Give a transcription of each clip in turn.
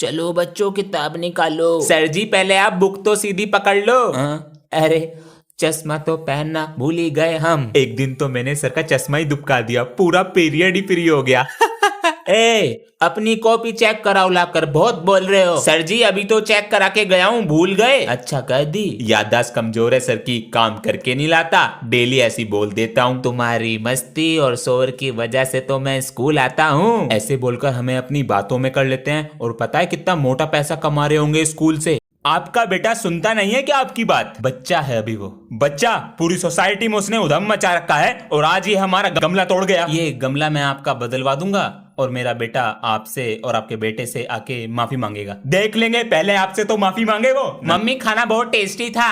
चलो बच्चों किताब निकालो। सर जी पहले आप बुक तो सीधी पकड़ लो। अरे चश्मा तो पहनना भूल ही गए हम। एक दिन तो मैंने सर का चश्मा ही दुबका दिया, पूरा पीरियड ही फ्री हो गया। ए अपनी कॉपी चेक कराओ लाकर, बहुत बोल रहे हो। सर जी अभी तो चेक करा के गया हूँ, भूल गए। अच्छा कर दी। याददाश्त कमजोर है सर की, काम करके नहीं लाता, डेली ऐसी बोल देता हूँ। तुम्हारी मस्ती और शोर की वजह से तो मैं स्कूल आता हूँ। ऐसे बोलकर हमें अपनी बातों में कर लेते हैं, और पता है कितना मोटा पैसा कमा रहे होंगे स्कूल से। आपका बेटा सुनता नहीं है क्या आपकी बात? बच्चा है अभी वो। बच्चा? पूरी सोसाइटी में उसने उधम मचा रखा है, और आज ये हमारा गमला तोड़ गया। ये गमला मैं आपका बदलवा दूंगा, और मेरा बेटा आपसे और आपके बेटे से आके माफी मांगेगा। देख लेंगे, पहले आपसे तो माफी मांगे वो। मम्मी खाना बहुत टेस्टी था।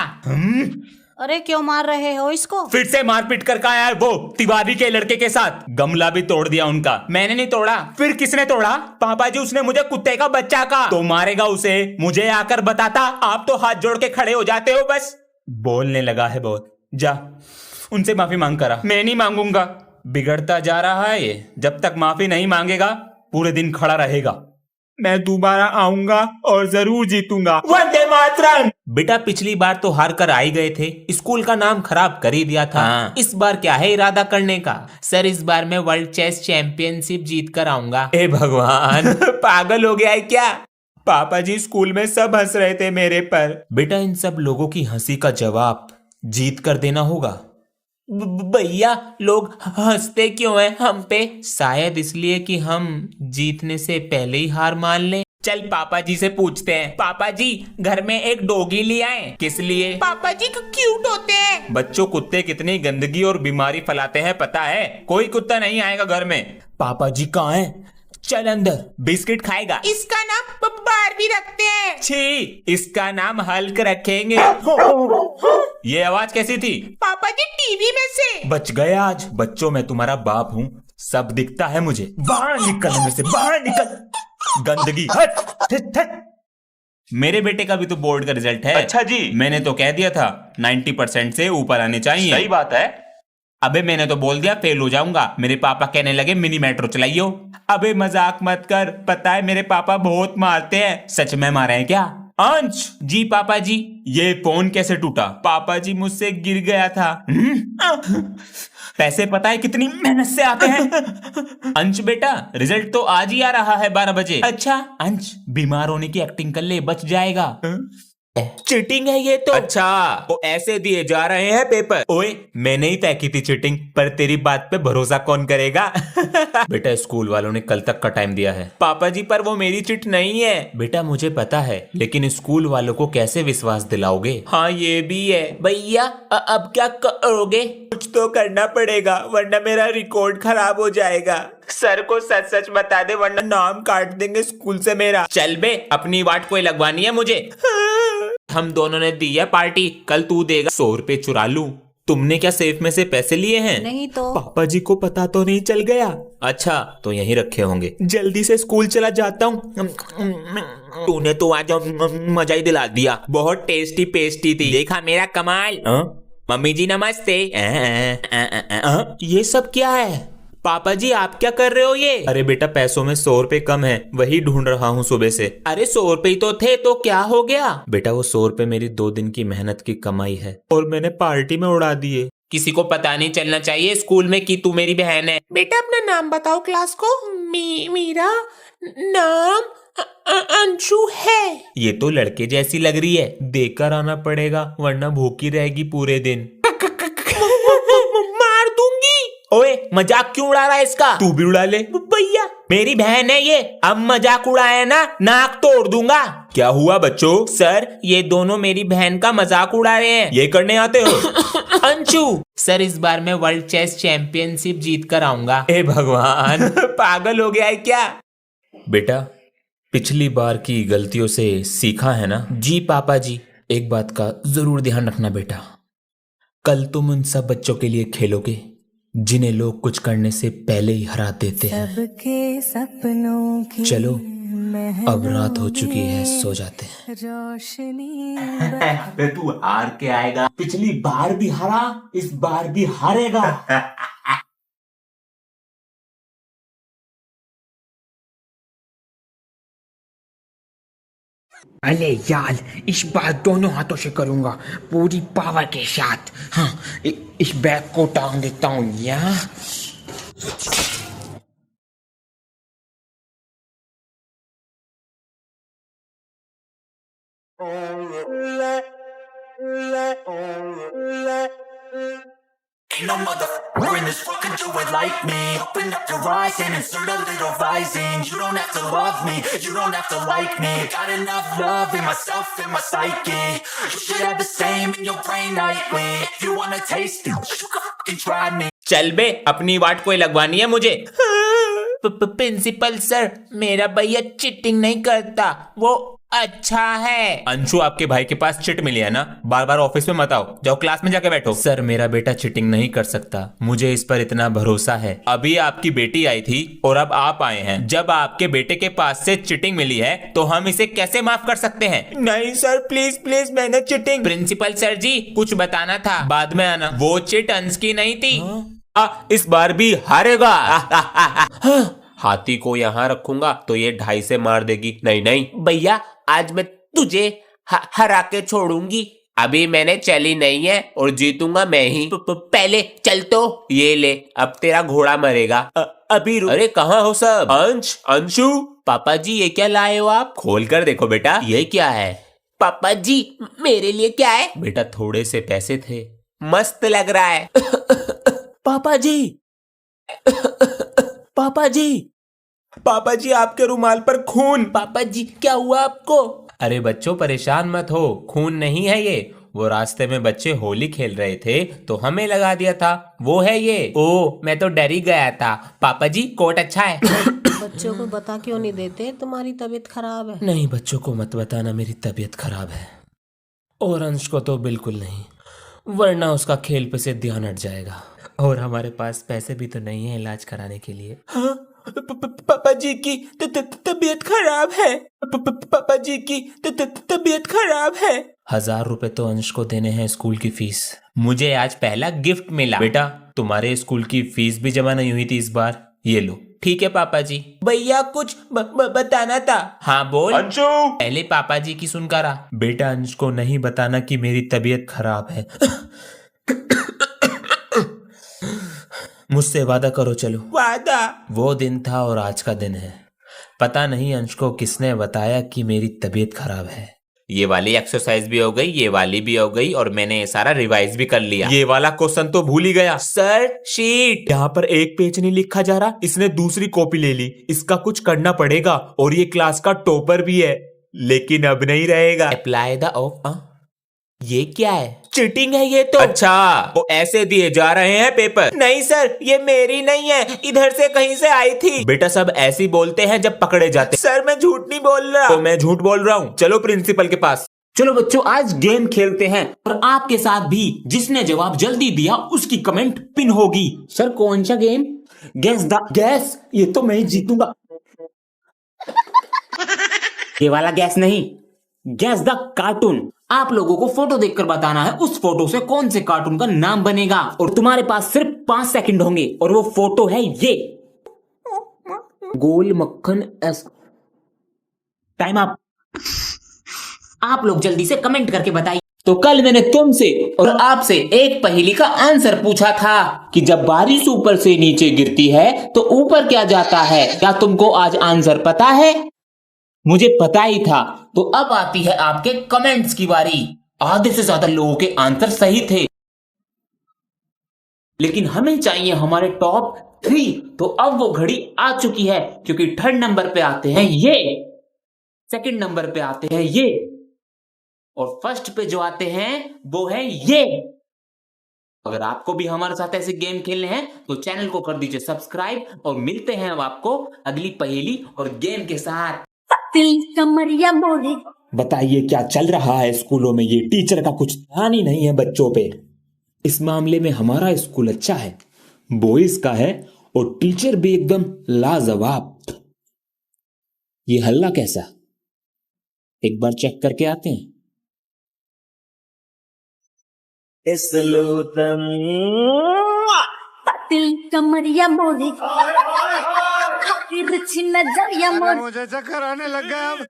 अरे क्यों मार रहे हो इसको? फिर से मारपीट कर आया है वो तिवारी के लड़के के साथ। गमला भी तोड़ दिया उनका। मैंने नहीं तोड़ा। फिर किसने तोड़ा? पापा जी, उसने मुझे कुत्ते का बच्चा कहा। तो मारेगा उसे, मुझे आकर बताता। आप तो हाथ जोड़ के खड़े हो जाते हो बस। बोलने लगा है बहुत। जा उनसे माफी मांग करा। मैं नहीं मांगूंगा, बिगड़ता जा रहा है ये। जब तक माफी नहीं मांगेगा पूरे दिन खड़ा रहेगा। मैं दोबारा आऊंगा और जरूर जीतूंगा। वंदे मातरम। बेटा पिछली बार तो हार कर आई गए थे, स्कूल का नाम खराब कर ही दिया था। इस बार क्या है इरादा करने का? सर इस बार मैं वर्ल्ड चेस चैंपियनशिप जीत कर आऊंगा। ए भगवान, पागल हो गया है क्या? पापा जी स्कूल में सब हंस रहे थे मेरे पर। बेटा इन सब लोगों की हंसी का जवाब जीत कर देना होगा। भैया लोग हंसते क्यों हैं हम पे? शायद इसलिए कि हम जीतने से पहले ही हार मान लें। चल पापा जी से पूछते हैं। पापा जी घर में एक डॉगी ले आए। किस लिए? पापा जी क्यूट होते हैं। बच्चों, कुत्ते कितनी गंदगी और बीमारी फैलाते हैं पता है? कोई कुत्ता नहीं आएगा घर में। पापा जी कहाँ हैं? चल अंदर। बिस्किट खाएगा? इसका नाम बारबी रखते हैं। छी, इसका नाम हल्क रखेंगे। ये आवाज कैसी थी? पापा जी टीवी में से। बच गए आज। बच्चों मैं तुम्हारा बाप हूँ, सब दिखता है मुझे। बाहर निकल में से, बाहर निकल। गंदगी हट, हट, हट। मेरे बेटे का भी तो बोर्ड का रिजल्ट है। अच्छा जी। मैंने तो कह दिया था 90% से ऊपर आने चाहिए। सही बात है। अबे मैंने तो बोल दिया फेल हो जाऊंगा। मेरे पापा कहने लगे मिनी मेट्रो चलाइयो। अबे मजाक मत कर, पता है मेरे पापा बहुत मारते हैं। सच में मारे हैं क्या? अंश। जी पापा जी। ये फोन कैसे टूटा? पापा जी मुझसे गिर गया था। पैसे पता है कितनी मेहनत से आते हैं? अंश बेटा रिजल्ट तो आज ही आ रहा है 12 बजे। अच्छा अंश बीमार होने की एक्टिंग कर ले, बच जाएगा। चीटिंग है ये तो। अच्छा, वो ऐसे दिए जा रहे हैं पेपर। ओए मैंने ही तय की थी चीटिंग, पर तेरी बात पे भरोसा कौन करेगा? बेटा स्कूल वालों ने कल तक का टाइम दिया है। पापा जी पर वो मेरी चिट नहीं है। बेटा मुझे पता है, लेकिन स्कूल वालों को कैसे विश्वास दिलाओगे? हाँ ये भी है। भैया अब क्या करोगे? कुछ तो करना पड़ेगा, वरना मेरा रिकॉर्ड खराब हो जाएगा। सर को सच सच बता दे, वरना नाम काट देंगे स्कूल से मेरा। चल बे, अपनी वाट कोई लगवानी है मुझे। हम दोनों ने दी है पार्टी, कल तू देगा। 100 रुपए चुरा लूं? तुमने क्या सेफ में से पैसे लिए हैं? नहीं तो। पापा जी को पता तो नहीं चल गया? अच्छा तो यहीं रखे होंगे। जल्दी से स्कूल चला जाता हूँ। तूने तो आज मजा ही दिला दिया। बहुत टेस्टी पेस्टी थी। देखा मेरा कमाल। मम्मी जी नमस्ते। ये सब क्या है? पापा जी आप क्या कर रहे हो ये? अरे बेटा पैसों में 100 रुपए कम है, वही ढूंढ रहा हूँ सुबह से। अरे 100 रुपए तो थे, तो क्या हो गया? बेटा वो 100 रुपए मेरी 2 दिन की मेहनत की कमाई है, और मैंने पार्टी में उड़ा दिए। किसी को पता नहीं चलना चाहिए स्कूल में कि तू मेरी बहन है। बेटा अपना नाम बताओ क्लास को। मेरा नाम अंशु है। ये तो लड़के जैसी लग रही है, देकर आना पड़ेगा वरना भूखी रहेगी पूरे दिन। मार दूंगी। ओए मजाक क्यों उड़ा रहा है इसका? तू भी उड़ा ले। भैया मेरी बहन है ये, अब मजाक उड़ाया ना नाक तोड़ दूंगा। क्या हुआ बच्चों? सर ये दोनों मेरी बहन का मजाक उड़ा रहे हैं। ये करने आते हो? अंशु सर इस बार मैं वर्ल्ड चेस चैंपियनशिप जीत कर आऊंगा। ए भगवान, पागल हो गया है क्या? बेटा पिछली बार की गलतियों से सीखा है ना? जी पापा जी। एक बात का जरूर ध्यान रखना बेटा, कल तुम उन सब बच्चों के लिए खेलोगे जिन्हें लोग कुछ करने से पहले ही हरा देते हैं। सबके सपनों की चलो अब रात हो चुकी है, सो जाते हैं। रोशनी तू हार के आएगा। पिछली बार भी हारा, इस बार भी हारेगा। अरे यार, इस बार दोनों हाथों से करूंगा, पूरी पावर के साथ। हाँ, इस बैग को टांग देता हूँ यहाँ। Ain't no motherfucker in this world can do it like me. Open up your eyes and insert a little rising. You don't have to love me, you don't have to like me. Got enough love in myself and my psyche. You should have the same in your brain nightly. If you wanna taste it, you can fucking try me. चल बे, अपनी वाट कोई लगवानी है मुझे। Principal sir, मेरा भैया cheating नहीं करता, वो अच्छा है। अंशु, आपके भाई के पास चिट मिली है ना, बार बार ऑफिस में मत आओ, जाओ क्लास में जाके बैठो। सर, मेरा बेटा चीटिंग नहीं कर सकता, मुझे इस पर इतना भरोसा है। अभी आपकी बेटी आई थी और अब आप आए हैं। जब आपके बेटे के पास से चिटिंग मिली है तो हम इसे कैसे माफ कर सकते हैं? नहीं सर, प्लीज प्लीज, मैंने चीटिंग। प्रिंसिपल सर जी, कुछ बताना था, बाद में आना। वो चिट अंश की नहीं थी। इस बार भी हारेगा। हाथी को यहाँ रखूंगा तो ये 2.5 से मार देगी। नहीं नहीं भैया, आज मैं तुझे हरा के छोड़ूंगी। अभी मैंने चली नहीं है और जीतूंगा मैं ही। पहले चल तो। ये ले, अब तेरा घोड़ा मरेगा। अभी अरे कहाँ हो सब? अंशु, पापा जी, ये क्या लाए हो आप? खोल कर देखो बेटा, ये क्या है? पापा जी, मेरे लिए क्या है? बेटा थोड़े से पैसे थे, मस्त लग रहा है। पापा जी, पापा जी, पापा जी, आपके रुमाल पर खून। पापा जी, क्या हुआ आपको? अरे बच्चों, परेशान मत हो, खून नहीं है ये। वो रास्ते में बच्चे होली खेल रहे थे तो हमें लगा दिया था, वो है ये। ओ, मैं तो डर ही गया था। पापा जी, कोट अच्छा है। बच्चों को बता क्यों नहीं देते तुम्हारी तबीयत खराब है? नहीं, बच्चों को मत बताना मेरी तबीयत खराब है, और अंश को तो बिल्कुल नहीं, वरना उसका खेल पे से ध्यान हट जाएगा, और हमारे पास पैसे भी तो नहीं है इलाज कराने के लिए। हाँ, पापा जी की तबीयत खराब है। पापा जी की तबीयत खराब है। 1000 रुपए तो अंश को देने हैं स्कूल की फीस। मुझे आज पहला गिफ्ट मिला। बेटा, तुम्हारे स्कूल की फीस भी जमा नहीं हुई थी इस बार, ये लो। ठीक है पापा जी। भैया, कुछ बताना था। हाँ बोल। अंशु, पहले पापा जी की सुनकर आ। बेटा, अंश को नहीं बताना कि मेरी तबीयत खराब है। मुझसे वादा करो, चलो। वादा? वो दिन था और आज का दिन है। पता नहीं अंश को किसने बताया कि मेरी तबीयत खराब है। ये वाली एक्सरसाइज भी हो गई, ये वाली भी हो गई, और मैंने ये सारा रिवाइज भी कर लिया। ये वाला क्वेश्चन तो भूल ही गया। सर, शीट यहाँ पर एक पेज नहीं लिखा जा रहा, इसने दूसरी कॉपी ले ली। इसका कुछ करना पड़ेगा, और ये क्लास का टॉपर भी है, लेकिन अब नहीं रहेगा। Apply the of. ये क्या है? चीटिंग है ये तो। अच्छा, वो ऐसे दिए जा रहे हैं पेपर? नहीं सर, ये मेरी नहीं है, इधर से कहीं से आई थी। बेटा, सब ऐसे ही बोलते हैं जब पकड़े जाते। सर, मैं झूठ नहीं बोल रहा। तो मैं झूठ बोल रहा हूँ? चलो प्रिंसिपल के पास। चलो बच्चों, आज गेम खेलते हैं, और आपके साथ भी जिसने जवाब जल्दी दिया उसकी कमेंट पिन होगी। सर, कौन सा गेम? Gas the gas. ये तो मैं ही जीतूंगा। ये वाला गैस नहीं, गैस द कार्टून। आप लोगों को फोटो देखकर बताना है उस फोटो से कौन से कार्टून का नाम बनेगा, और तुम्हारे पास सिर्फ 5 सेकंड होंगे, और वो फोटो है ये, गोल मक्खन एस। Time up. आप लोग जल्दी से कमेंट करके बताइए। तो कल मैंने तुमसे और आपसे एक पहेली का आंसर पूछा था कि जब बारिश ऊपर से नीचे गिरती है तो ऊपर क्या जाता है। क्या तुमको आज आंसर पता है? मुझे पता ही था। तो अब आती है आपके कमेंट्स की बारी। आधे से ज्यादा लोगों के आंसर सही थे, लेकिन हमें चाहिए हमारे टॉप 3। तो अब वो घड़ी आ चुकी है, क्योंकि 3rd नंबर पे आते हैं ये, 2nd नंबर पे आते हैं ये, और 1st पे जो आते हैं वो है ये। अगर आपको भी हमारे साथ ऐसे गेम खेलने हैं तो चैनल को कर दीजिए सब्सक्राइब, और मिलते हैं अब आपको अगली पहेली और गेम के साथ। कमरिया मोरे। बताइए क्या चल रहा है स्कूलों में? ये टीचर का कुछ ध्यान ही नहीं है बच्चों पे। इस मामले में हमारा स्कूल अच्छा है, बॉयज का है, और टीचर भी एकदम लाजवाब। ये हल्ला कैसा? एक बार चेक करके आते हैं। कमरिया मोरे। नजरिया मोरे। मुझे चक्कर आने लग गया अब।